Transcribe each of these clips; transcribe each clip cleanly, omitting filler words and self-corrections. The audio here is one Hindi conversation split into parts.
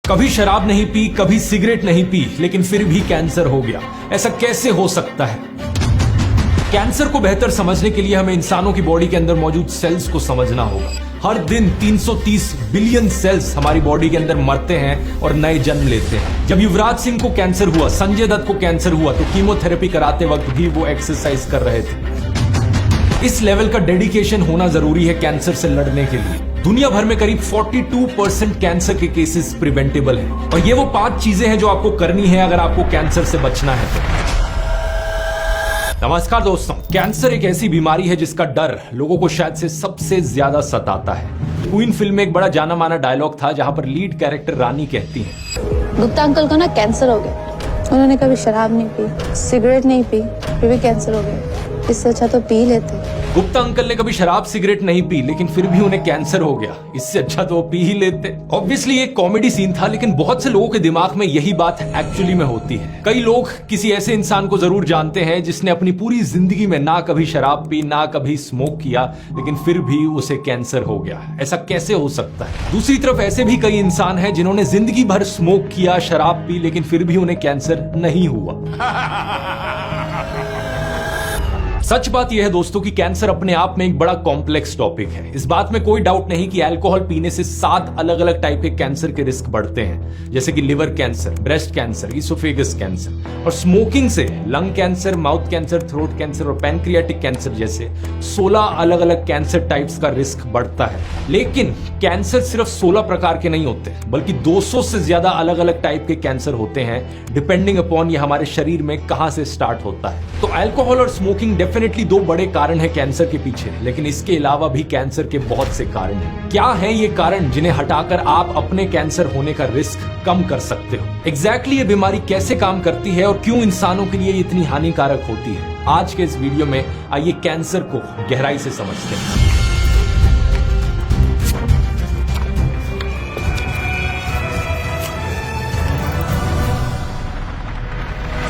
कभी शराब नहीं पी, कभी सिगरेट नहीं पी, लेकिन फिर भी कैंसर हो गया। ऐसा कैसे हो सकता है? कैंसर को बेहतर समझने के लिए हमें इंसानों की बॉडी के अंदर मौजूद सेल्स को समझना होगा। हर दिन 330 बिलियन सेल्स हमारी बॉडी के अंदर मरते हैं और नए जन्म लेते हैं। जब युवराज सिंह को कैंसर हुआ, संजय दत्त को कैंसर हुआ, तो कीमोथेरेपी कराते वक्त भी वो एक्सरसाइज कर रहे थे। इस लेवल का डेडिकेशन होना जरूरी है कैंसर से लड़ने के लिए। दुनिया भर में करीब 42% कैंसर के केसेस प्रिवेंटेबल हैं। और ये वो 5 चीजें हैं जो आपको करनी है अगर आपको कैंसर से बचना है तो। नमस्कार दोस्तों, कैंसर एक ऐसी बीमारी है जिसका डर लोगों को शायद से सबसे ज्यादा सताता है। क्वीन फिल्म में एक बड़ा जाना माना डायलॉग था जहां पर लीड कैरेक्टर रानी कहती हैं, गुप्ता अंकल को ना कैंसर हो गया। उन्होंने कभी शराब नहीं पी, सिगरेट नहीं पी, फिर भी कैंसर हो गया। इससे अच्छा तो पी लेते। गुप्ता अंकल ने कभी शराब सिगरेट नहीं पी, लेकिन फिर भी उन्हें कैंसर हो गया। इससे अच्छा तो वो पी ही लेते। ऑब्वियसली एक कॉमेडी सीन था, लेकिन बहुत से लोगों के दिमाग में यही बात एक्चुअली में होती है। कई लोग किसी ऐसे इंसान को जरूर जानते हैं जिसने अपनी पूरी जिंदगी में ना कभी शराब पी, ना कभी स्मोक किया, लेकिन फिर भी उसे कैंसर हो गया। ऐसा कैसे हो सकता है? दूसरी तरफ ऐसे भी कई इंसान हैं जिन्होंने जिंदगी भर स्मोक किया, शराब पी, लेकिन फिर भी उन्हें कैंसर नहीं हुआ। सच बात यह है दोस्तों कि कैंसर अपने आप में एक बड़ा कॉम्प्लेक्स टॉपिक है। इस बात में कोई डाउट नहीं कि अल्कोहल पीने से 7 अलग अलग टाइप के कैंसर के रिस्क बढ़ते हैं, जैसे कि liver cancer, breast cancer, oesophagus cancer. और स्मोकिंग से lung cancer, mouth cancer, throat cancer और पैनक्रियाटिक कैंसर जैसे 16 अलग अलग कैंसर टाइप्स का रिस्क बढ़ता है। लेकिन कैंसर सिर्फ 16 प्रकार के नहीं होते, बल्कि 200 से ज्यादा अलग अलग टाइप के कैंसर होते हैं, डिपेंडिंग अपॉन ये हमारे शरीर में कहां से स्टार्ट होता है। तो अल्कोहल और स्मोकिंग डेफिनेटली 2 बड़े कारण है कैंसर के पीछे, लेकिन इसके अलावा भी कैंसर के बहुत से कारण हैं। क्या हैं ये कारण जिन्हें हटाकर आप अपने कैंसर होने का रिस्क कम कर सकते हो? एग्जैक्टली ये बीमारी कैसे काम करती है और क्यों इंसानों के लिए इतनी हानिकारक होती है? आज के इस वीडियो में आइए कैंसर को गहराई से समझते हैं।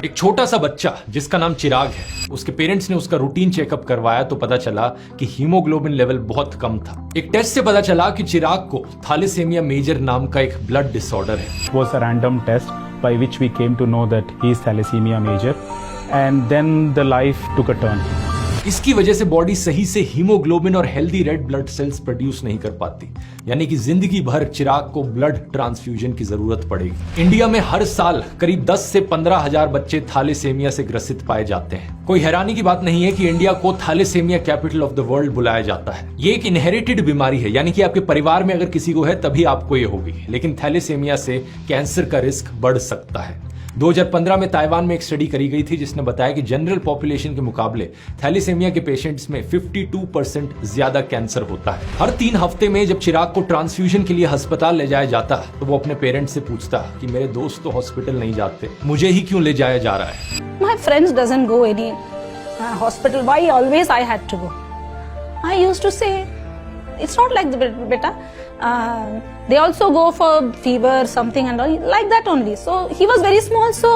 एक छोटा सा बच्चा जिसका नाम चिराग है, उसके पेरेंट्स ने उसका रूटीन चेकअप करवाया तो पता चला कि हीमोग्लोबिन लेवल बहुत कम था। एक टेस्ट से पता चला कि चिराग को थैलेसीमिया मेजर नाम का एक ब्लड डिसऑर्डर है। It was a random test by which we came to know that he is thalassemia major, and then the life took a turn. इसकी वजह से बॉडी सही से हीमोग्लोबिन और healthy red blood sales produce नहीं कर पाती, यानी कि जिंदगी भर चिराग को ब्लड ट्रांसफ्यूजन की जरूरत पड़ेगी। इंडिया में हर साल करीब 10 से 15 हजार बच्चे थैलेसीमिया से ग्रसित पाए जाते हैं। कोई हैरानी की बात नहीं है कि इंडिया को thalassemia capital of the world बुलाया जाता है। ये एक इनहेरिटेड बीमारी है, यानी कि आपके परिवार में अगर किसी को है तभी आपको ये होगी, लेकिन थैलेसीमिया से कैंसर का रिस्क बढ़ सकता है। 2015 में ताइवान में एक स्टडी करी गई थी जिसने बताया कि जनरल पॉपुलेशन के मुकाबले थैलेसीमिया के पेशेंट्स में 52% ज्यादा कैंसर होता है। हर 3 हफ्ते में जब चिराग को ट्रांसफ्यूजन के लिए अस्पताल ले जाया जाता तो वो अपने पेरेंट्स से पूछता कि मेरे दोस्त तो हॉस्पिटल नहीं जाते, मुझे ही क्यों ले जाया जा रहा है? My friends doesn't go any hospital. Why always I had to go? I used to say, it's not like beta. They also go for fever, something and all like that only. So he was very small, so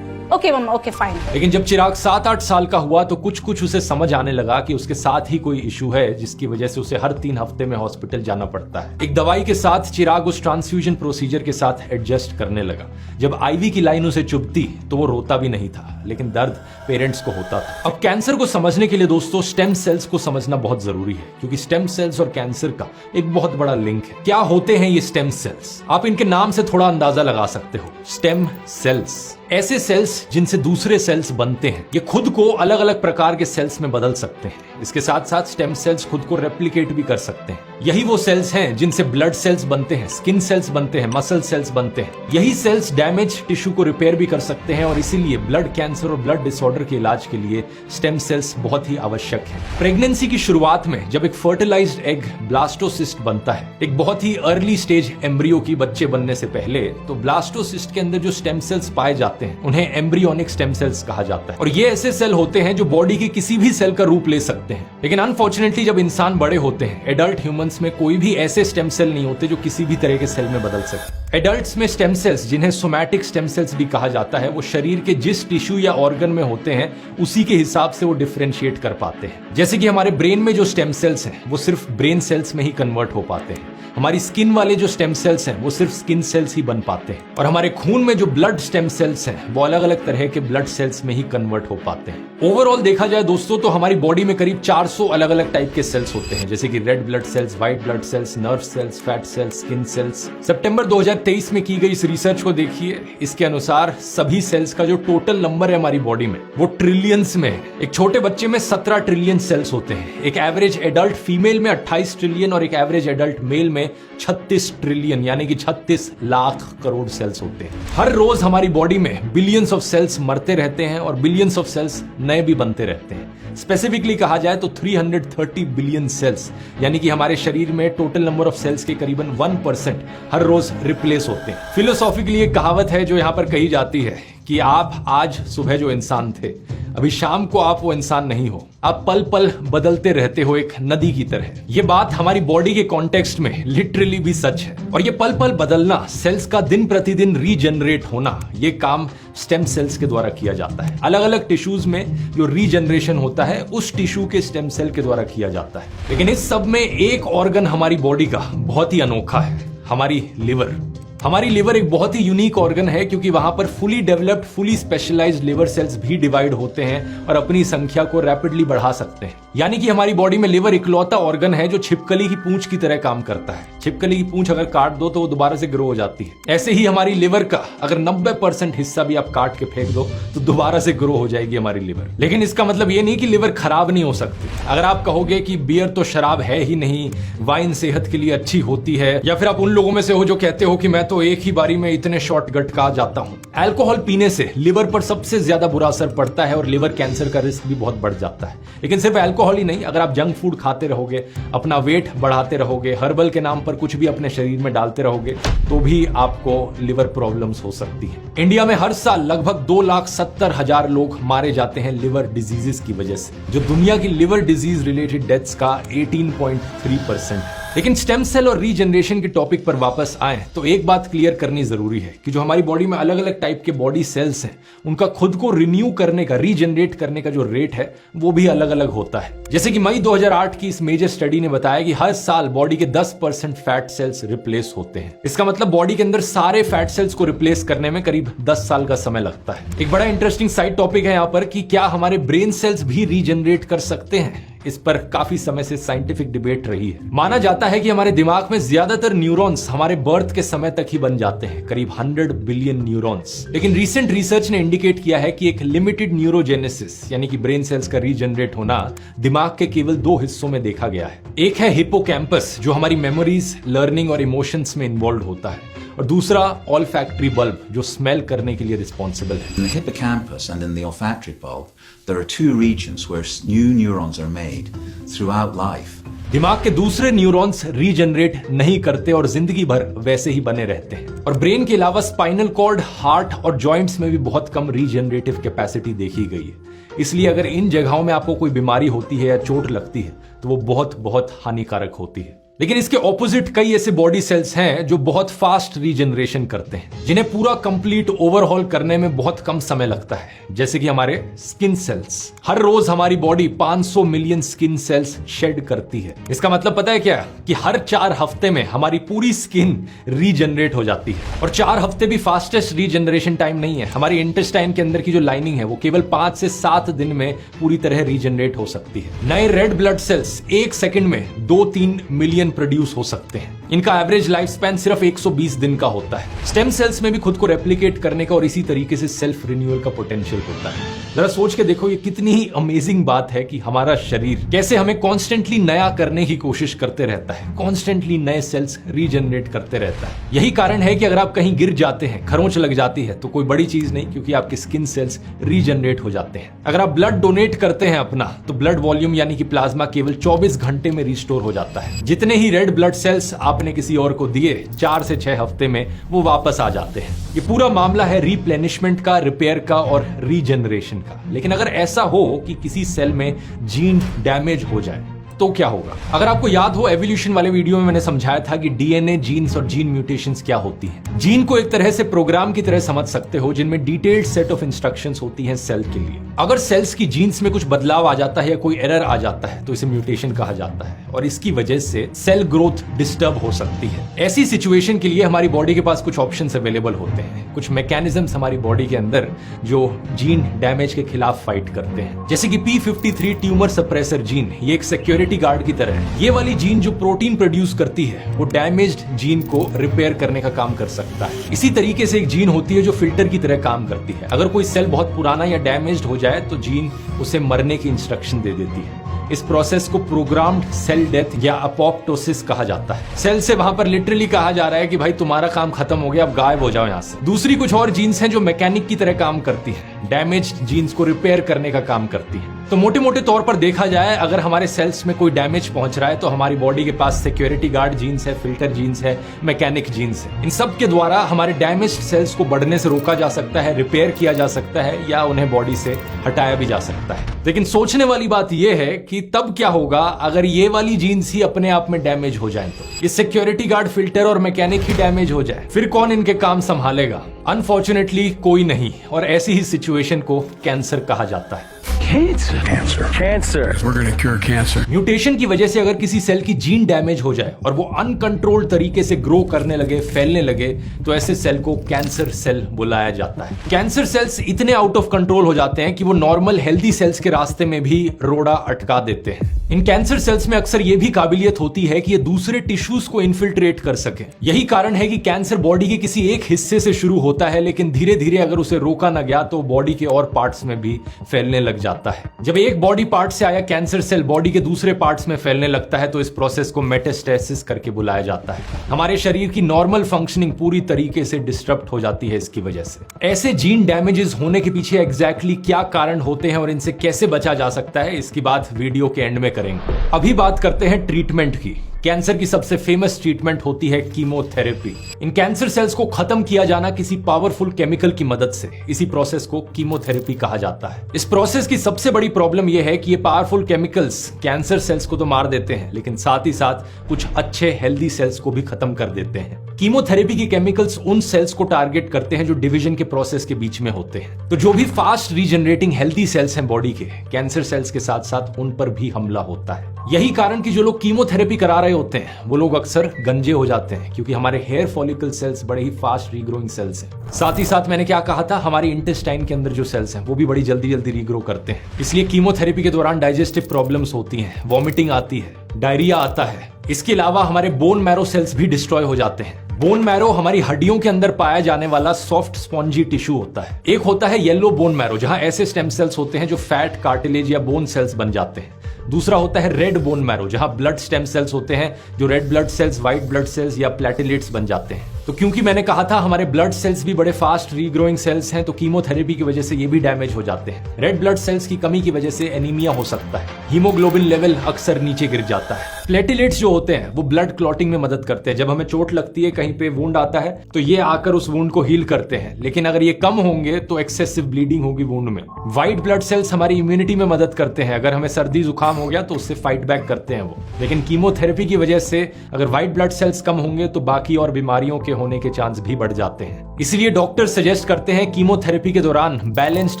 okay mama, okay fine. लेकिन जब चिराग 7-8 साल का हुआ तो कुछ उसे समझ आने लगा कि उसके साथ ही कोई इशू है, जिसकी वजह से उसे हर 3 हफ्ते में हॉस्पिटल जाना पड़ता है। एक दवाई के साथ चिराग उस ट्रांसफ्यूजन प्रोसीजर के साथ एडजस्ट करने लगा। जब आईवी की लाइन उसे चुभती तो वो रोता भी नहीं था, लेकिन दर्द पेरेंट्स को होता था। अब कैंसर को समझने के लिए दोस्तों स्टेम सेल्स को समझना बहुत जरूरी है, क्योंकि स्टेम सेल्स और कैंसर का एक बहुत बड़ा लिंक है। क्या होते हैं ये स्टेम सेल्स? आप इनके नाम से थोड़ा अंदाजा लगा सकते हो। स्टेम सेल्स ऐसे सेल्स जिनसे दूसरे सेल्स बनते हैं। ये खुद को अलग अलग प्रकार के सेल्स में बदल सकते हैं। इसके साथ साथ स्टेम सेल्स खुद को रेप्लिकेट भी कर सकते हैं। यही वो सेल्स हैं जिनसे ब्लड सेल्स बनते हैं, स्किन सेल्स बनते हैं, मसल सेल्स बनते हैं। यही सेल्स डैमेज टिश्यू को रिपेयर भी कर सकते हैं और इसीलिए ब्लड कैंसर और ब्लड डिसऑर्डर के इलाज के लिए स्टेम सेल्स बहुत ही आवश्यक है। प्रेगनेंसी की शुरुआत में जब एक फर्टिलाइज्ड एग ब्लास्टोसिस्ट बनता है, एक बहुत ही अर्ली स्टेज एम्ब्रियो की बच्चे बनने से पहले, तो ब्लास्टोसिस्ट के अंदर जो स्टेम सेल्स पाए जाते हैं उन्हें एम्ब्रियोनिक स्टेम सेल्स कहा जाता है। और ये ऐसे सेल होते हैं जो बॉडी के किसी भी सेल का रूप ले सकते हैं। लेकिन अनफॉर्चुनेटली जब इंसान बड़े होते हैं, एडल्ट ह्यूमंस में कोई भी ऐसे स्टेम सेल नहीं होते जो किसी भी तरह के सेल में बदल सके। एडल्ट्स में स्टेम सेल्स, जिन्हें सोमैटिक स्टेम सेल्स भी कहा जाता है, वो शरीर के जिस टिश्यू या ऑर्गन में होते हैं उसी के हिसाब से वो डिफरेंशिएट कर पाते हैं। जैसे कि हमारे ब्रेन में जो स्टेम सेल्स हैं वो सिर्फ ब्रेन सेल्स में ही कन्वर्ट हो पाते हैं, हमारी स्किन वाले जो स्टेम सेल्स हैं वो सिर्फ स्किन सेल्स ही बन पाते हैं, और हमारे खून में जो ब्लड स्टेम सेल्स हैं वो अलग अलग तरह के ब्लड सेल्स में ही कन्वर्ट हो पाते हैं। ओवरऑल देखा जाए दोस्तों तो हमारी बॉडी में करीब 400 अलग अलग टाइप के सेल्स होते हैं, जैसे कि red blood cells, white blood cells, nerve cells, fat cells, skin cells. सितंबर 2023 में की गई इस रिसर्च को देखिए, इसके अनुसार सभी सेल्स का जो टोटल नंबर है हमारी बॉडी में वो ट्रिलियंस में है। एक छोटे बच्चे में 17 ट्रिलियन सेल्स होते हैं, एक एवरेज एडल्ट फीमेल में 28 ट्रिलियन और एक एवरेज एडल्ट मेल में 36 ट्रिलियन यानी कि 36 लाख करोड़ सेल्स होते हैं। हर रोज हमारी बॉडी में बिलियंस ऑफ सेल्स मरते रहते हैं और बिलियंस ऑफ सेल्स नए भी बनते रहते हैं। स्पेसिफिकली कहा जाए तो 330 बिलियन सेल्स यानी कि हमारे शरीर में टोटल नंबर ऑफ सेल्स के करीबन 1% हर रोज रिप्लेस होते हैं। फिलोसॉफिकली एक कहावत है जो यहां पर कही जाती है कि आप आज सुबह जो इंसान थे अभी शाम को आप वो इंसान नहीं हो, आप पल पल बदलते रहते हो एक नदी की तरह। ये बात हमारी बॉडी के कॉन्टेक्स्ट में लिटरली भी सच है, और ये पल पल बदलना, सेल्स का दिन प्रतिदिन रीजनरेट होना, ये काम स्टेम सेल्स के द्वारा किया जाता है। अलग अलग टिश्यूज में जो रीजनरेशन होता है उस टिश्यू के स्टेम सेल के द्वारा किया जाता है। लेकिन इस सब में एक ऑर्गन हमारी बॉडी का बहुत ही अनोखा है, हमारी लिवर। हमारी लिवर एक बहुत ही यूनिक ऑर्गन है क्योंकि वहां पर fully developed, fully specialised liver cells भी डिवाइड होते हैं और अपनी संख्या को रैपिडली बढ़ा सकते हैं। यानी कि हमारी बॉडी में लिवर इकलौता ऑर्गन है जो छिपकली की पूंछ की तरह काम करता है। छिपकली की पूंछ अगर काट दो तो वो दोबारा से ग्रो हो जाती है। ऐसे ही हमारी लिवर का अगर 90% हिस्सा भी आप काट के फेंक दो तो दोबारा से ग्रो हो जाएगी हमारी लिवर। लेकिन इसका मतलब ये नहीं कि लिवर खराब नहीं हो सकती। अगर आप कहोगे कि बियर तो शराब है ही नहीं, वाइन सेहत के लिए अच्छी होती है, या फिर आप उन लोगों में से हो जो कहते हो कि मैं तो एक ही बारी में इतने शॉट गटका जाता हूं। अल्कोहल पीने से लिवर पर सबसे ज्यादा बुरा असर पड़ता है और लिवर कैंसर का रिस्क भी बहुत बढ़ जाता है। लेकिन सिर्फ अल्कोहल ही नहीं, अगर आप जंक फूड खाते रहोगे, अपना वेट बढ़ाते रहोगे, हर्बल के नाम पर कुछ भी अपने शरीर में डालते रहोगे तो भी आपको लिवर प्रॉब्लम्स हो सकती है। इंडिया में हर साल लगभग 2,70,000 लोग मारे जाते हैं लिवर डिजीजेस की वजह से, जो दुनिया की लिवर डिजीज रिलेटेड डेथ्स का 18.3% है। लेकिन स्टेम सेल और रीजनरेशन के टॉपिक पर वापस आए तो एक बात क्लियर करनी जरूरी है कि जो हमारी बॉडी में अलग अलग टाइप के बॉडी सेल्स हैं उनका खुद को रिन्यू करने का, रीजनरेट करने का जो रेट है वो भी अलग अलग होता है। जैसे कि मई 2008 की इस मेजर स्टडी ने बताया कि हर साल बॉडी के 10% फैट सेल्स रिप्लेस होते हैं। इसका मतलब बॉडी के अंदर सारे फैट सेल्स को रिप्लेस करने में करीब 10 साल का समय लगता है। एक बड़ा इंटरेस्टिंग साइड टॉपिक है यहाँ पर कि क्या हमारे ब्रेन सेल्स भी रीजनरेट कर सकते हैं। इस पर काफी समय से साइंटिफिक डिबेट रही है। माना जाता है कि हमारे दिमाग में ज्यादातर न्यूरॉन्स हमारे बर्थ के समय तक ही बन जाते हैं, करीब 100 बिलियन न्यूरॉन्स। लेकिन रीसेंट रिसर्च ने इंडिकेट किया है कि एक लिमिटेड न्यूरोजेनेसिस यानी कि ब्रेन सेल्स का रीजनरेट होना दिमाग के केवल 2 हिस्सों में देखा गया है। एक है हिप्पोकैम्पस जो हमारी मेमोरीज, लर्निंग और इमोशंस में इन्वॉल्व होता है, और दूसरा ऑल्फैक्टरी बल्ब जो स्मेल करने के लिए रिस्पॉन्सिबल है। In the hippocampus and in the olfactory bulb, there are 2 regions where new neurons are made throughout life. दिमाग के दूसरे न्यूरॉन्स रीजनरेट नहीं करते और जिंदगी भर वैसे ही बने रहते हैं। और ब्रेन के अलावा स्पाइनल कॉर्ड, हार्ट और जॉइंट्स में भी बहुत कम रीजनरेटिव कैपेसिटी देखी गई है। इसलिए अगर इन जगहों में आपको कोई बीमारी होती है या चोट लगती है तो वो बहुत बहुत हानिकारक होती है। लेकिन इसके ऑपोजिट कई ऐसे बॉडी सेल्स हैं जो बहुत फास्ट रीजनरेशन करते हैं, जिन्हें पूरा कंप्लीट ओवरहॉल करने में बहुत कम समय लगता है, जैसे कि हमारे स्किन सेल्स। हर रोज हमारी body 500 million skin cells shed करती है। इसका मतलब पता है क्या, कि हर 4 हफ्ते में हमारी पूरी स्किन रीजनरेट हो जाती है। और 4 हफ्ते भी फास्टेस्ट रीजनरेशन टाइम नहीं है। हमारी इंटेस्टाइन के अंदर की जो लाइनिंग है वो केवल 5 से 7 दिन में पूरी तरह रीजनरेट हो सकती है। नए रेड ब्लड सेल्स 1 सेकंड में 2-3 मिलियन प्रोड्यूस हो सकते हैं। इनका एवरेज लाइफ स्पैन सिर्फ 120 दिन का होता है। स्टेम सेल्स में भी खुद को रेप्लिकेट करने का और इसी तरीके से सेल्फ रिन्यूअल का पोटेंशियल होता है। जरा सोच के देखो, ये कितनी ही अमेजिंग बात है कि हमारा शरीर कैसे हमें कॉन्स्टेंटली नया करने की कोशिश करते रहता है, कॉन्स्टेंटली नए सेल्स रीजनरेट करते रहता है। यही कारण है कि अगर आप कहीं गिर जाते हैं, खरोंच लग जाती है, तो कोई बड़ी चीज नहीं, क्योंकि आपके स्किन सेल्स रीजनरेट हो जाते हैं। अगर आप ब्लड डोनेट करते हैं अपना, तो ब्लड वॉल्यूम यानी कि प्लाज्मा केवल 24 घंटे में रिस्टोर हो जाता है। जितने ही रेड ब्लड सेल्स आपने किसी और को दिए, 4 से 6 हफ्ते में वो वापस आ जाते हैं। ये पूरा मामला है रिप्लेनिशमेंट का, रिपेयर का और रीजनरेशन का। लेकिन अगर ऐसा हो कि किसी सेल में जीन डैमेज हो जाए, तो क्या होगा? अगर आपको याद हो, एवोल्यूशन वाले वीडियो में मैंने समझाया था कि डीएनए, जीन्स और जीन म्यूटेशंस क्या होती हैं। जीन को एक तरह से प्रोग्राम की तरह समझ सकते हो, जिनमें डिटेल्ड सेट ऑफ इंस्ट्रक्शंस होती हैं सेल के लिए। अगर सेल्स की जीन्स में कुछ बदलाव आ जाता है या कोई एरर आ जाता है तो इसे म्यूटेशन कहा जाता है, और इसकी वजह से सेल ग्रोथ डिस्टर्ब हो सकती है। ऐसी सिचुएशन के लिए हमारी बॉडी के पास कुछ ऑप्शंस अवेलेबल होते हैं, कुछ मैकेनिज्म्स हमारी बॉडी के अंदर जो जीन डैमेज के खिलाफ फाइट करते हैं। जैसे कि P53 ट्यूमर सप्रेसर जीन, ये एक सिक्योरिटी गार्ड की तरह है। ये वाली जीन जो प्रोटीन प्रोड्यूस करती है वो डैमेज्ड जीन को रिपेयर करने का काम कर सकता है। इसी तरीके से एक जीन होती है जो फिल्टर की तरह काम करती है। अगर कोई सेल बहुत पुराना या डैमेज्ड हो जाए तो जीन उसे मरने की इंस्ट्रक्शन दे देती है। इस प्रोसेस को प्रोग्राम्ड सेल डेथ या अपोप्टोसिस कहा जाता है। सेल से वहां पर लिटरली कहा जा रहा है कि भाई तुम्हारा काम खत्म हो गया, अब गायब हो जाओ यहां से। दूसरी कुछ और जीन्स हैं जो मैकेनिक की तरह काम करती हैं, डैमेज्ड जीन्स को रिपेयर करने का काम करती हैं। तो मोटे मोटे तौर पर देखा जाए, अगर हमारे सेल्स में कोई डैमेज पहुंच रहा है तो हमारी बॉडी के पास सिक्योरिटी गार्ड जीन्स है, फिल्टर जीन्स है, मैकेनिक जीन्स है। इन सब के द्वारा हमारे डैमेज्ड सेल्स को बढ़ने से रोका जा सकता है, रिपेयर किया जा सकता है या उन्हें बॉडी से हटाया भी जा सकता है। लेकिन सोचने वाली बात यह है कि तब क्या होगा अगर ये वाली जीन्स ही अपने आप में डैमेज हो जाए तो? ये सिक्योरिटी गार्ड, फिल्टर और मैकेनिक ही डैमेज हो जाए, फिर कौन इनके काम संभालेगा? अनफॉर्चुनेटली कोई नहीं, और ऐसी ही सिचुएशन को कैंसर कहा जाता है। Cancer. We're going to cure cancer. Mutation की वजह से अगर किसी सेल की जीन डैमेज हो जाए और वो अनकंट्रोल्ड तरीके से ग्रो करने लगे, फैलने लगे, तो ऐसे सेल को कैंसर सेल बुलाया जाता है। कैंसर सेल्स इतने आउट ऑफ कंट्रोल हो जाते हैं कि वो नॉर्मल हेल्दी सेल्स के रास्ते में भी रोड़ा अटका देते हैं। इन कैंसर सेल्स में अक्सर ये भी काबिलियत होती है कि ये दूसरे टिश्यूज को इन्फिल्ट्रेट कर सके। यही कारण है कि कैंसर बॉडी के किसी एक हिस्से से शुरू होता है, लेकिन धीरे धीरे अगर उसे रोका न गया तो बॉडी के और पार्ट्स में भी फैलने लग जाता है। जब एक बॉडी पार्ट से आया कैंसर सेल बॉडी के दूसरे पार्ट्स में फैलने लगता है तो इस प्रोसेस को मेटास्टेसिस करके बुलाया जाता है। हमारे शरीर की नॉर्मल फंक्शनिंग पूरी तरीके से डिस्टर्ब हो जाती है इसकी वजह से। ऐसे जीन डैमेजेस होने के पीछे एग्जैक्टली क्या कारण होते हैं और इनसे कैसे बचा जा सकता है, इसकी बात वीडियो के एंड में करेंगे। अभी बात करते हैं ट्रीटमेंट की। कैंसर की सबसे फेमस ट्रीटमेंट होती है कीमोथेरेपी। इन कैंसर सेल्स को खत्म किया जाना किसी पावरफुल केमिकल की मदद से, इसी प्रोसेस को कीमोथेरेपी कहा जाता है। इस प्रोसेस की सबसे बड़ी प्रॉब्लम यह है कि ये पावरफुल केमिकल्स कैंसर सेल्स को तो मार देते हैं, लेकिन साथ ही साथ कुछ अच्छे हेल्दी सेल्स को भी खत्म कर देते हैं। कीमोथेरेपी के केमिकल्स उन सेल्स को टारगेट करते हैं जो डिवीजन के प्रोसेस के बीच में होते हैं। तो जो भी फास्ट रीजनरेटिंग हेल्दी सेल्स हैं बॉडी के, कैंसर सेल्स के साथ साथ उन पर भी हमला होता है। यही कारण कि जो लोग कीमोथेरेपी करा रहे होते हैं वो लोग अक्सर गंजे हो जाते हैं, क्योंकि हमारे हेयर फॉलिकल सेल्स बड़े ही फास्ट रीग्रोइंग सेल्स हैं। साथ ही साथ मैंने क्या कहा था, हमारी इंटेस्टाइन के अंदर जो सेल्स हैं वो भी बड़ी जल्दी जल्दी रीग्रो करते हैं। इसलिए कीमोथेरेपी के दौरान डाइजेस्टिव प्रॉब्लम्स होती हैं, वॉमिटिंग आती है, डायरिया आता है। इसके अलावा हमारे बोन मैरो सेल्स भी डिस्ट्रॉय हो जाते हैं। बोन मैरो हमारी हड्डियों के अंदर पाया जाने वाला सॉफ्ट स्पॉन्जी टिश्यू होता है। एक होता है येलो बोन मैरो, जहां ऐसे स्टेम सेल्स होते हैं जो फैट, कार्टिलेज या बोन सेल्स बन जाते हैं। दूसरा होता है रेड बोन मैरो, जहां ब्लड स्टेम सेल्स होते हैं जो red blood cells, white blood sales या प्लेटलेट्स बन जाते हैं। तो क्योंकि मैंने कहा था हमारे ब्लड सेल्स भी बड़े फास्ट रीग्रोइंग सेल्स हैं, तो कीमोथेरेपी की वजह से ये भी डैमेज हो जाते हैं। रेड ब्लड सेल्स की कमी की वजह से एनीमिया हो सकता है, हीमोग्लोबिन लेवल अक्सर नीचे गिर जाता है। प्लेटलेट्स जो होते हैं वो ब्लड क्लॉटिंग में मदद करते हैं। जब हमें चोट लगती है, कहीं पे वुंड आता है, तो ये आकर उस वुंड को हील करते हैं, लेकिन अगर ये कम होंगे तो एक्सेसिव ब्लीडिंग होगी वुंड में। व्हाइट ब्लड सेल्स हमारी इम्यूनिटी में मदद करते हैं। अगर हमें सर्दी जुकाम हो गया तो उससे फाइट बैक करते हैं वो। लेकिन कीमोथेरेपी की वजह से अगर व्हाइट ब्लड सेल्स कम होंगे तो बाकी और बीमारियों के होने के चांस भी बढ़ जाते हैं। इसलिए डॉक्टर सजेस्ट करते हैं कीमोथेरेपी के दौरान बैलेंस्ड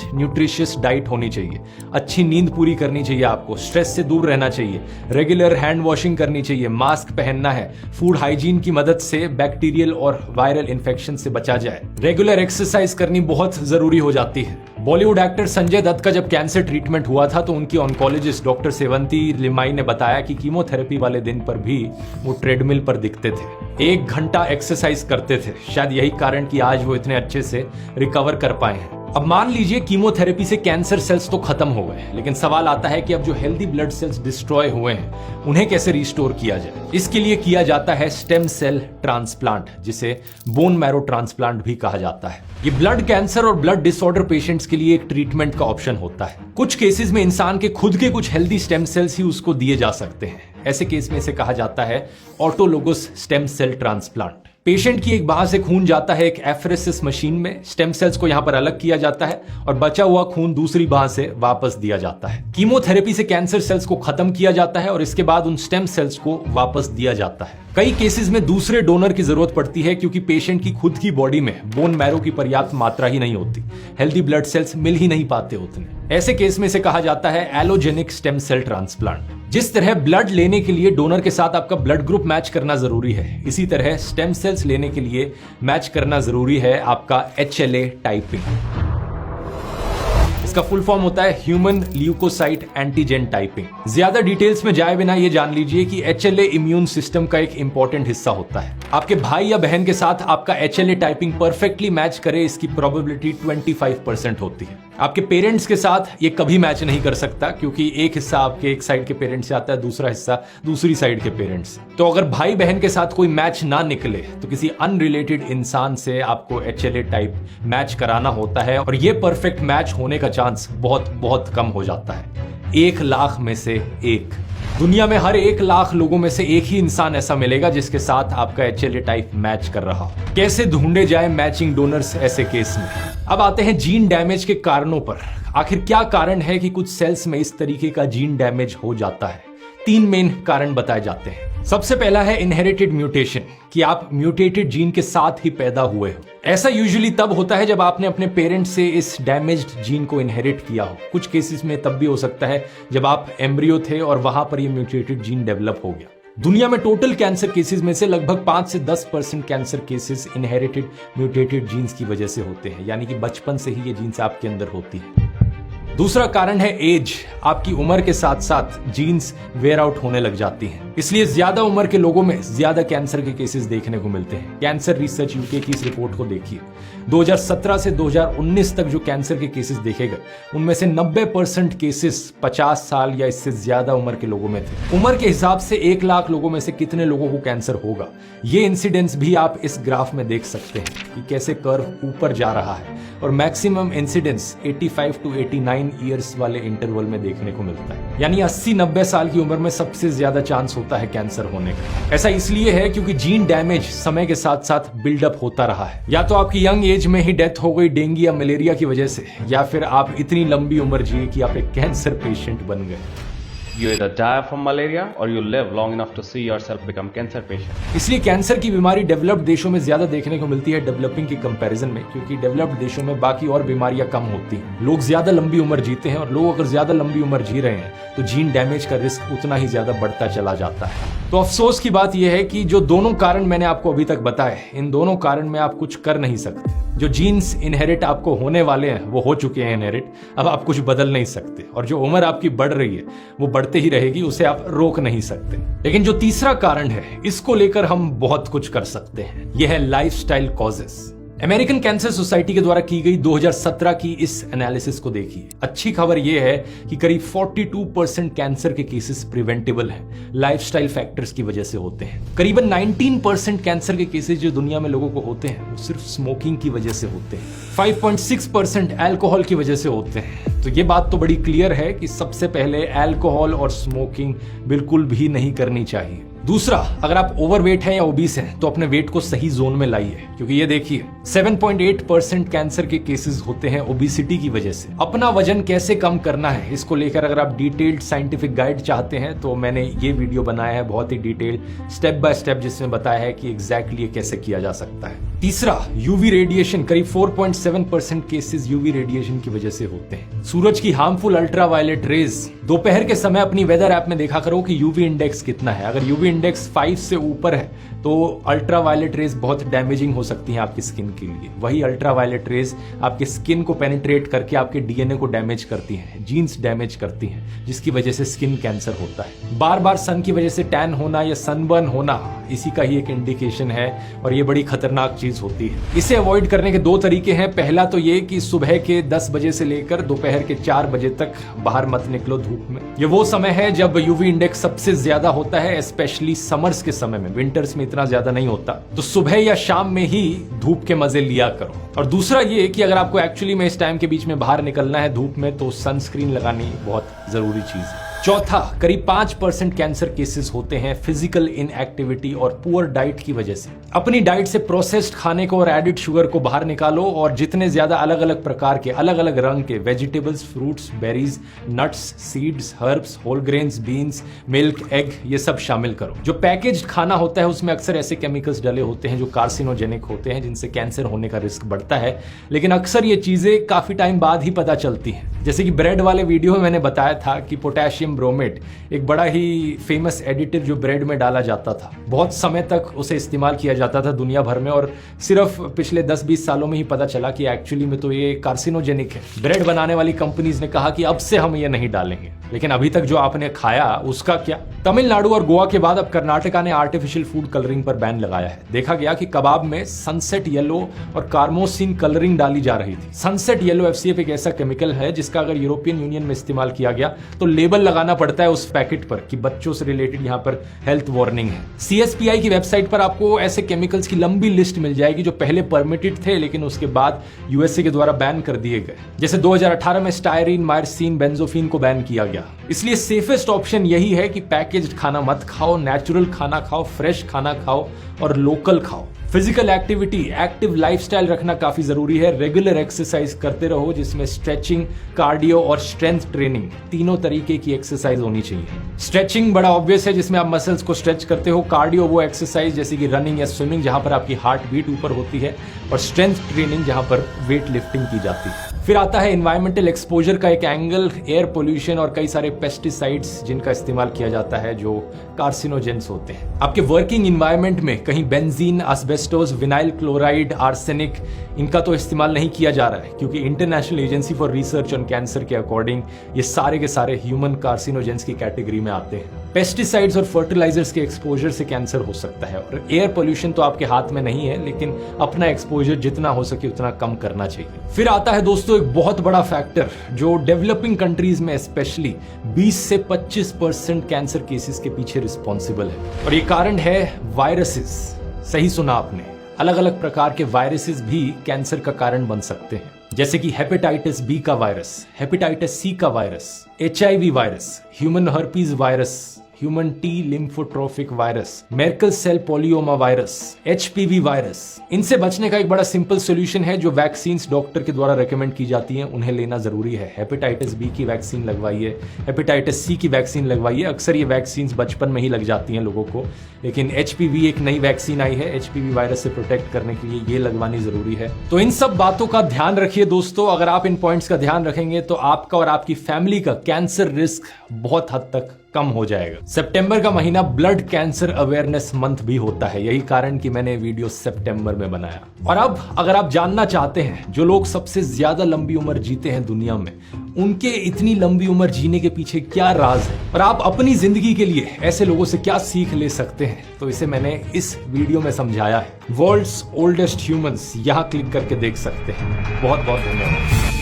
न्यूट्रिशियस डाइट होनी चाहिए, अच्छी नींद पूरी करनी चाहिए, आपको स्ट्रेस से दूर रहना चाहिए, रेगुलर हैंड वॉशिंग करनी चाहिए, मास्क पहनना है, फूड हाइजीन की मदद से बैक्टीरियल और वायरल इन्फेक्शन से बचा जाए, रेगुलर एक्सरसाइज करनी बहुत जरूरी हो जाती है। बॉलीवुड एक्टर संजय दत्त का जब कैंसर ट्रीटमेंट हुआ था तो उनकी ऑन्कोलॉजिस्ट डॉक्टर सेवंती लिमाई ने बताया कि कीमोथेरेपी वाले दिन पर भी वो ट्रेडमिल पर दिखते थे, 1 घंटा एक्सरसाइज करते थे। शायद यही कारण कि आज वो इतने अच्छे से रिकवर कर पाए हैं। अब मान लीजिए कीमोथेरेपी से कैंसर सेल्स तो खत्म हो गए, लेकिन सवाल आता है कि अब जो हेल्दी ब्लड सेल्स डिस्ट्रॉय हुए हैं उन्हें कैसे रिस्टोर किया जाए। इसके लिए किया जाता है स्टेम सेल ट्रांसप्लांट, जिसे बोन मैरो ट्रांसप्लांट भी कहा जाता है। ये ब्लड कैंसर और ब्लड डिसऑर्डर पेशेंट्स के लिए एक ट्रीटमेंट का ऑप्शन होता है। कुछ केसेस में इंसान के खुद के कुछ हेल्दी स्टेम सेल्स ही उसको दिए जा सकते हैं। ऐसे केस में इसे कहा जाता है autologous stem cell transplant. Patient की एक बाह से खून जाता है एक एफरेसिस मशीन में, स्टेम सेल्स को यहां पर अलग किया जाता है और बचा हुआ खून दूसरी बाह से वापस दिया जाता है। कीमोथेरेपी से कैंसर सेल्स को खत्म किया जाता है और इसके बाद उन स्टेम सेल्स को वापस दिया जाता है। कई केसेस में दूसरे डोनर की जरूरत पड़ती है क्योंकि पेशेंट की खुद की बॉडी में बोन मैरो की पर्याप्त मात्रा ही नहीं होती, हेल्दी ब्लड सेल्स मिल ही नहीं पाते उतने। ऐसे केस में इसे कहा जाता है एलोजेनिक स्टेम सेल ट्रांसप्लांट। जिस तरह ब्लड लेने के लिए डोनर के साथ आपका ब्लड ग्रुप मैच करना जरूरी है, इसी तरह स्टेम सेल्स लेने के लिए मैच करना जरूरी है आपका HLA टाइपिंग। इसका फुल फॉर्म होता है ह्यूमन ल्यूकोसाइट एंटीजन टाइपिंग। ज्यादा डिटेल्स में जाए बिना ये जान लीजिए कि HLA इम्यून सिस्टम का एक इंपॉर्टेंट हिस्सा होता है। आपके भाई या बहन के साथ आपका HLA टाइपिंग परफेक्टली मैच करे, इसकी प्रोबेबिलिटी 25% होती है। आपके पेरेंट्स के साथ ये कभी मैच नहीं कर सकता क्योंकि एक हिस्सा आपके एक साइड के पेरेंट्स से आता है, दूसरा हिस्सा दूसरी साइड के पेरेंट्स से। तो अगर भाई बहन के साथ कोई मैच ना निकले तो किसी अनरिलेटेड इंसान से आपको HLA टाइप मैच कराना होता है और ये परफेक्ट मैच होने का चांस बहुत बहुत कम हो जाता है। 1 लाख में से 1। दुनिया में हर 1 लाख लोगों में से एक ही इंसान ऐसा मिलेगा जिसके साथ आपका HLA टाइप मैच कर रहा हो। कैसे ढूंढे जाए मैचिंग डोनर्स ऐसे केस में? अब आते हैं जीन डैमेज के कारणों पर। आखिर क्या कारण है कि कुछ सेल्स में इस तरीके का जीन डैमेज हो जाता है? 3 मेन कारण बताए जाते हैं। सबसे पहला है इनहेरिटेड म्यूटेशन, कि आप म्यूटेटेड जीन के साथ ही पैदा हुए हो। ऐसा यूजुअली तब होता है जब आपने अपने पेरेंट्स से इस डैमेज्ड जीन को इनहेरिट किया हो। कुछ केसेस में तब भी हो सकता है जब आप एम्ब्रियो थे और वहां पर ये म्यूटेटेड जीन डेवलप हो गया। दुनिया में टोटल कैंसर केसेस में से लगभग 5 से 10% cancer cases inherited mutated genes की वजह से होते हैं, यानी कि बचपन से ही ये जीन्स आपके अंदर होती है। दूसरा कारण है एज। आपकी उम्र के साथ साथ जीन्स वेयर आउट होने लग जाती हैं, इसलिए ज्यादा उम्र के लोगों में ज्यादा कैंसर के केसेस देखने को मिलते हैं। कैंसर रिसर्च यूके की इस रिपोर्ट को देखिए। 2017 से 2019 तक जो कैंसर के केसेस देखे गए उनमें से 90% केसेस 50 साल या इससे ज्यादा उम्र के लोगों में थे। उम्र के हिसाब से 1 लाख लोगों में से कितने लोगों को कैंसर होगा, ये इंसिडेंस भी आप इस ग्राफ में देख सकते हैं कि कैसे कर्व ऊपर जा रहा है और मैक्सिमम इंसिडेंस 85 to 89 ईयर्स वाले इंटरवल में देखने को मिलता है। यानी 80-90 साल की उम्र में सबसे ज्यादा चांस होता है कैंसर होने का। ऐसा इसलिए है क्योंकि जीन डैमेज समय के साथ साथ बिल्डअप होता रहा है। या तो आपकी यंग एज में ही डेथ हो गई डेंगू या मलेरिया की वजह से, या फिर आप इतनी लंबी उम्र जिए कि आप एक कैंसर पेशेंट बन गए। You either die from malaria or you live long enough to see yourself become cancer patient. इसलिए कैंसर की बीमारी डेवलप्ड देशों में ज्यादा देखने को मिलती है डेवलपिंग की कंपैरिजन में, क्योंकि डेवलप्ड देशों में बाकी और बीमारियां कम होती हैं। लोग ज्यादा लंबी उम्र जीते हैं और लोग अगर ज्यादा लंबी उम्र जी रहे हैं तो जीन डैमेज का रिस्क उतना ही ज्यादा बढ़ता चला जाता है। तो अफसोस की बात यह है कि जो दोनों कारण मैंने आपको अभी तक बताए, इन दोनों कारण में आप कुछ कर नहीं सकते। जो जीन्स इनहेरिट आपको होने वाले हैं वो हो चुके हैं इनहेरिट, अब आप कुछ बदल नहीं सकते। और जो उम्र आपकी बढ़ रही है वो बढ़ते ही रहेगी, उसे आप रोक नहीं सकते। लेकिन जो तीसरा कारण है, इसको लेकर हम बहुत कुछ कर सकते हैं। यह है lifestyle causes. American cancer society के द्वारा की गई 2017 की इस एनालिसिस को देखिए। अच्छी खबर यह है कि करीब 42% कैंसर के केसेस प्रिवेंटेबल हैं, लाइफस्टाइल फैक्टर्स की वजह से होते हैं। करीबन 19% कैंसर के केसेस जो दुनिया में लोगों को होते हैं वो सिर्फ स्मोकिंग की वजह से होते हैं। 5.6% अल्कोहल की वजह से होते हैं। तो ये बात तो बड़ी क्लियर है कि सबसे पहले अल्कोहल और स्मोकिंग बिल्कुल भी नहीं करनी चाहिए। दूसरा, अगर आप ओवरवेट हैं या ओबीस हैं तो अपने वेट को सही जोन में लाइए, क्योंकि ये देखिए 7.8% कैंसर के केसेस होते हैं ओबेसिटी की वजह से। अपना वजन कैसे कम करना है, इसको लेकर अगर आप डिटेल्ड साइंटिफिक गाइड चाहते हैं तो मैंने ये वीडियो बनाया है, बहुत ही डिटेल्ड स्टेप बाय स्टेप, जिसमें बताया है कि एग्जैक्टली कैसे किया जा सकता है। तीसरा, यूवी रेडिएशन। करीब 4.7% केसेस यूवी रेडिएशन की वजह से होते हैं। सूरज की हार्मफुल अल्ट्रावायलेट रेज। दोपहर के समय अपनी वेदर ऐप में देखा करो कि यूवी इंडेक्स कितना है। अगर यूवी इंडेक्स 5 से ऊपर है तो अल्ट्रावायलेट रेज बहुत डैमेजिंग हो सकती हैं आपकी स्किन के लिए। वही अल्ट्रावायलेट रेज आपकी स्किन को पेनिट्रेट करके आपके डीएनए को डैमेज करती हैं, जीन्स डैमेज करती हैं, जिसकी वजह से स्किन कैंसर होता है। बार बार सन की वजह से टैन होना या सनबर्न होना इसी का ही एक इंडिकेशन है और ये बड़ी खतरनाक चीज होती है। इसे अवॉइड करने के 2 तरीके हैं। पहला तो ये कि सुबह के 10 बजे से लेकर दोपहर के 4 बजे तक बाहर मत निकलो धूप में। ये वो समय है जब यूवी इंडेक्स सबसे ज्यादा होता है, स्पेशली समर्स के समय में। विंटर्स में इतना ज्यादा नहीं होता, तो सुबह या शाम में ही धूप के मजे लिया करो। और दूसरा ये कि अगर आपको एक्चुअली में इस टाइम के बीच में बाहर निकलना है धूप में तो सनस्क्रीन लगानी बहुत जरूरी चीज है। चौथा, करीब 5% कैंसर केसेस होते हैं फिजिकल इनएक्टिविटी और पुअर डाइट की वजह से। अपनी डाइट से प्रोसेस्ड खाने को और एडिड शुगर को बाहर निकालो और जितने ज्यादा अलग अलग प्रकार के, अलग अलग रंग के vegetables, fruits, berries, nuts, seeds, herbs, whole grains, beans, milk, egg, ये सब शामिल करो। जो पैकेज्ड खाना होता है उसमें अक्सर ऐसे केमिकल्स डले होते हैं जो कार्सिनोजेनिक होते हैं, जिनसे कैंसर होने का रिस्क बढ़ता है, लेकिन अक्सर ये चीजें काफी टाइम बाद ही पता चलती हैं। जैसे कि ब्रेड वाले वीडियो में मैंने बताया था कि पोटेशियम ब्रोमेट एक बड़ा ही फेमस एडिटिव जो ब्रेड में डाला जाता था, बहुत समय तक उसे इस्तेमाल किया जाता था दुनिया भर में, और सिर्फ पिछले 10-20 सालों में ही पता चला कि एक्चुअली में तो ये कार्सिनोजेनिक है। ब्रेड बनाने वाली कंपनीज ने कहा कि अब से हम ये नहीं डालेंगे, लेकिन अभी तक जो आपने खाया उसका क्या। तमिलनाडु और गोवा के बाद अब कर्नाटका ने आर्टिफिशियल फूड कलरिंग पर बैन लगाया है। देखा गया कि कबाब में सनसेट येलो और कार्मोसिन कलरिंग डाली जा रही थी। सनसेट येलो FCF एक ऐसा केमिकल है जिसका अगर यूरोपियन यूनियन में इस्तेमाल किया गया तो लेबल लगाना पड़ता है उस पैकेट पर कि बच्चों से रिलेटेड यहाँ पर हेल्थ वार्निंग है। CSPI की वेबसाइट पर आपको ऐसे केमिकल्स की लंबी लिस्ट मिल जाएगी जो पहले परमिटेड थे लेकिन उसके बाद USA के द्वारा बैन कर दिए गए। जैसे 2018 में स्टायरीन, मायरसिन, बेंजोफिन को बैन किया गया। इसलिए सेफेस्ट ऑप्शन यही है कि पैकेज्ड खाना मत खाओ, नेचुरल खाना खाओ, फ्रेश खाना खाओ और लोकल खाओ। फिजिकल एक्टिविटी, एक्टिव लाइफस्टाइल रखना काफी जरूरी है। रेगुलर एक्सरसाइज करते रहो जिसमें स्ट्रेचिंग, कार्डियो और स्ट्रेंथ ट्रेनिंग, तीनों तरीके की एक्सरसाइज होनी चाहिए। स्ट्रेचिंग बड़ा ऑब्वियस है जिसमें आप मसल्स को स्ट्रेच करते हो। कार्डियो वो एक्सरसाइज जैसे कि रनिंग या स्विमिंग जहां पर आपकी हार्ट बीट ऊपर होती है, और स्ट्रेंथ ट्रेनिंग जहां पर वेट लिफ्टिंग की जाती है। फिर आता है एनवायरमेंटल एक्सपोजर का एक एंगल, एयर पोल्यूशन और कई सारे पेस्टिसाइड्स जिनका इस्तेमाल किया जाता है जो कार्सिनोजेंस होते हैं। आपके वर्किंग एनवायरनमेंट में कहीं benzene, asbestos, vinyl chloride, arsenic, इनका तो इस्तेमाल नहीं किया जा रहा है क्योंकि international agency for research on cancer के अकॉर्डिंग ये सारे के सारे ह्यूमन कार्सिनोजेंस की कैटेगरी में आते हैं। पेस्टिसाइड्स और फर्टिलाइजर्स के एक्सपोजर से कैंसर हो सकता है, और एयर पोल्यूशन तो आपके हाथ में नहीं है, लेकिन अपना एक्सपोजर जितना हो सके उतना कम करना चाहिए। फिर आता है दोस्तों एक बहुत बड़ा फैक्टर जो डेवलपिंग कंट्रीज में स्पेशली 20 से 25% कैंसर केसेस के पीछे रिस्पॉन्सिबल है, और ये कारण है वायरसेस। सही सुना आपने, अलग अलग प्रकार के वायरसेस भी कैंसर का कारण बन सकते हैं, जैसे कि हेपेटाइटिस बी का वायरस, हेपेटाइटिस सी का वायरस, HIV virus, human herpes virus, human T lymphotropic virus, Merkel cell polyoma virus, HPV virus. इनसे बचने का एक बड़ा सिंपल सोल्यूशन है जो वैक्सीन्स डॉक्टर के द्वारा रेकमेंड की जाती हैं, उन्हें लेना जरूरी है। हेपेटाइटिस बी की वैक्सीन लगवाइए, हेपेटाइटिस सी की वैक्सीन लगवाइए। अक्सर ये वैक्सीन्स बचपन में ही लग जाती हैं लोगों को, लेकिन HPV एक नई वैक्सीन आई है, HPV वायरस से प्रोटेक्ट करने के लिए ये लगवानी जरूरी है। तो इन सब बातों का ध्यान रखिए दोस्तों। अगर आप इन पॉइंट्स का ध्यान रखेंगे तो आपका और आपकी फैमिली का कैंसर रिस्क बहुत हद तक कम हो जाएगा। सितंबर का महीना ब्लड कैंसर अवेयरनेस मंथ भी होता है, यही कारण कि मैंने वीडियो सितंबर में बनाया। और अब अगर आप जानना चाहते हैं जो लोग सबसे ज्यादा लंबी उम्र जीते हैं दुनिया में, उनके इतनी लंबी उम्र जीने के पीछे क्या राज है और आप अपनी जिंदगी के लिए ऐसे लोगों से क्या सीख ले सकते हैं, तो इसे मैंने इस वीडियो में समझाया है। वर्ल्ड्स ओल्डेस्ट ह्यूमंस, यहां क्लिक करके देख सकते हैं। बहुत बहुत धन्यवाद।